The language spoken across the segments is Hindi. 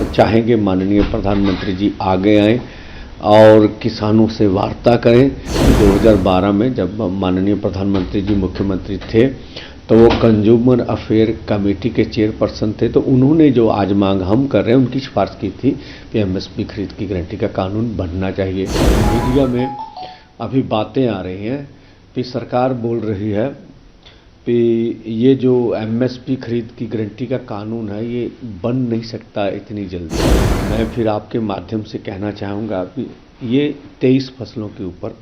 चाहेंगे माननीय प्रधानमंत्री जी आगे आएँ और किसानों से वार्ता करें। 2012 में जब माननीय प्रधानमंत्री जी मुख्यमंत्री थे तो वो कंज्यूमर अफेयर कमेटी के चेयरपर्सन थे, तो उन्होंने जो आज मांग हम कर रहे हैं उनकी सिफारिश की थी कि एमएसपी खरीद की गारंटी का कानून बनना चाहिए। मीडिया में अभी बातें आ रही हैं कि सरकार बोल रही है कि ये जो एमएसपी खरीद की गारंटी का कानून है ये बन नहीं सकता इतनी जल्दी। मैं फिर आपके माध्यम से कहना चाहूँगा कि ये 23 फसलों के ऊपर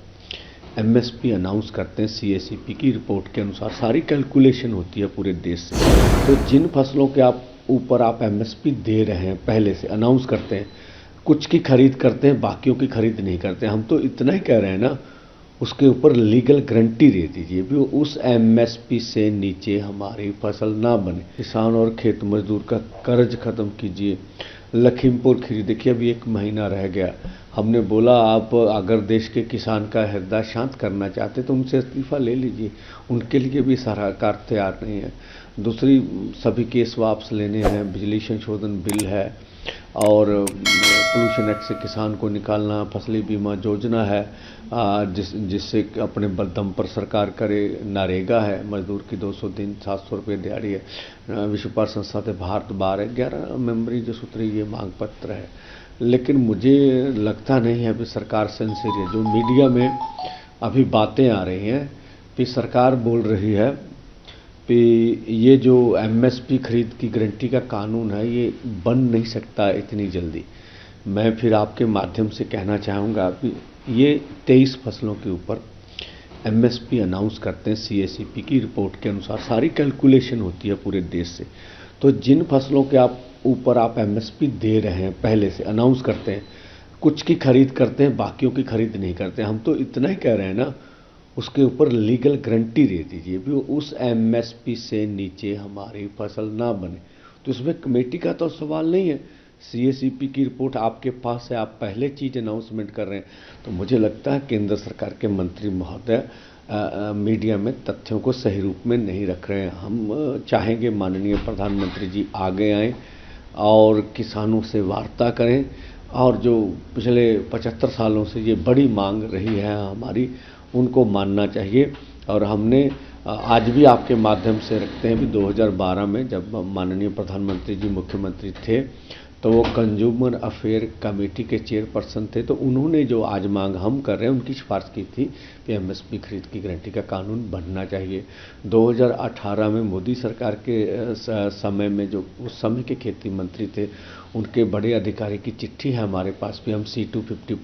एमएसपी अनाउंस करते हैं। सीएसीपी की रिपोर्ट के अनुसार सारी कैलकुलेशन होती है पूरे देश से। तो जिन फसलों के ऊपर आप एमएसपी दे रहे हैं पहले से अनाउंस करते हैं, कुछ की खरीद करते हैं, बाकियों की खरीद नहीं करते। हम तो इतना ही कह रहे हैं ना, उसके ऊपर लीगल गारंटी दे दीजिए भी उस एमएसपी से नीचे हमारी फसल ना बने। किसान और खेत मजदूर का कर्ज खत्म कीजिए। लखीमपुर खीरी देखिए, अभी 1 महीना रह गया। हमने बोला आप अगर देश के किसान का हृदय शांत करना चाहते तो उनसे इस्तीफा ले लीजिए, उनके लिए भी सरकार तैयार नहीं है। दूसरी, सभी केस वापस लेने हैं, बिजली संशोधन बिल है और पोल्यूशन एक्ट से किसान को निकालना, फसली बीमा योजना है जिससे अपने दम पर सरकार करे, नरेगा है, मजदूर की 200 दिन 700 रुपये दिहाड़ी है, विश्व व्यापार संस्था से भारत बाहर है, 11 मेंबरी जो सूत्री ये मांग पत्र है। लेकिन मुझे लगता नहीं है कि सरकार सिंसियर है। जो मीडिया में अभी बातें आ रही हैं कि सरकार बोल रही है कि ये जो एमएसपी खरीद की गारंटी का कानून है ये बन नहीं सकता इतनी जल्दी। मैं फिर आपके माध्यम से कहना चाहूँगा कि ये 23 फसलों के ऊपर एमएसपी अनाउंस करते हैं। सीएसीपी की रिपोर्ट के अनुसार सारी कैलकुलेशन होती है पूरे देश से। तो जिन फसलों के ऊपर आप एमएसपी दे रहे हैं पहले से अनाउंस करते हैं, कुछ की खरीद करते हैं, बाकियों की खरीद नहीं करते। हम तो इतना ही कह रहे हैं ना, उसके ऊपर लीगल गारंटी दे दीजिए भी उस एमएसपी से नीचे हमारी फसल ना बने। तो इसमें कमेटी का तो सवाल नहीं है। सीएसीपी की रिपोर्ट आपके पास है, आप पहले चीज़ अनाउंसमेंट कर रहे हैं। तो मुझे लगता है केंद्र सरकार के मंत्री महोदय मीडिया में तथ्यों को सही रूप में नहीं रख रहे हैं। हम चाहेंगे माननीय प्रधानमंत्री जी आगे आएँ और किसानों से वार्ता करें और जो पिछले 75 सालों से ये बड़ी मांग रही है हमारी, उनको मानना चाहिए। और हमने आज भी आपके माध्यम से रखते हैं कि 2012 में जब माननीय प्रधानमंत्री जी मुख्यमंत्री थे तो वो कंज्यूमर अफेयर कमेटी के चेयरपर्सन थे, तो उन्होंने जो आज मांग हम कर रहे हैं उनकी सिफारिश की थी कि एमएसपी खरीद की गारंटी का कानून बनना चाहिए। 2018 में मोदी सरकार के समय में जो उस समय के खेती मंत्री थे उनके बड़े अधिकारी की चिट्ठी है हमारे पास भी। हम C2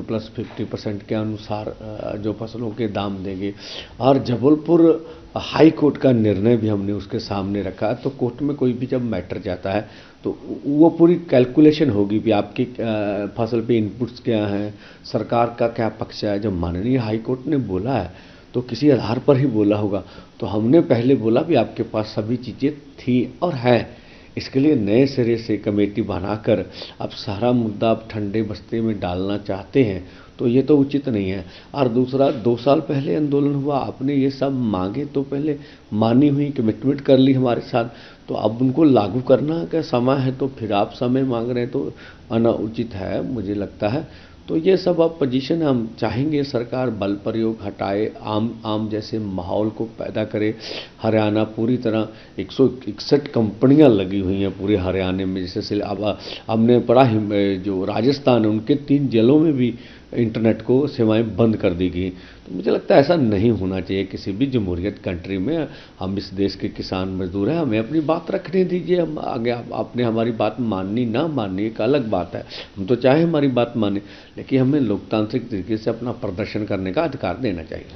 प्लस 50% के अनुसार जो फसलों के दाम देंगे। और जबलपुर हाई कोर्ट का निर्णय भी हमने उसके सामने रखा। तो कोर्ट में कोई भी जब मैटर जाता है तो वो पूरी कैलकुलेशन होगी भी आपकी फसल पे इनपुट्स क्या हैं, सरकार का क्या पक्ष है। जब माननीय हाई कोर्ट ने बोला है तो किसी आधार पर ही बोला होगा। तो हमने पहले बोला भी आपके पास सभी चीज़ें थी और हैं। इसके लिए नए सिरे से कमेटी बनाकर अब सारा मुद्दा आप ठंडे बस्ते में डालना चाहते हैं तो ये तो उचित नहीं है। और दूसरा, 2 साल पहले आंदोलन हुआ, आपने ये सब मांगे तो पहले मानी हुई, कमिटमेंट कर ली हमारे साथ, तो अब उनको लागू करना का समय है। तो फिर आप समय मांग रहे हैं तो अनुचित है मुझे लगता है। तो ये सब अब पोजीशन हम चाहेंगे सरकार बल प्रयोग हटाए, आम जैसे माहौल को पैदा करे। हरियाणा पूरी तरह 161 कंपनियां लगी हुई हैं पूरे हरियाणा में। जैसे अब हमने पढ़ा जो राजस्थान है उनके 3 जिलों में भी इंटरनेट को सेवाएं बंद कर दी गई। तो मुझे लगता है ऐसा नहीं होना चाहिए किसी भी जमहूरियत कंट्री में। हम इस देश के किसान मजदूर हैं, हमें अपनी बात रखने दीजिए। हम आगे आपने हमारी बात माननी ना माननी एक अलग बात है। हम तो चाहे हमारी बात माने, लेकिन हमें लोकतांत्रिक तरीके से अपना प्रदर्शन करने का अधिकार देना चाहिए।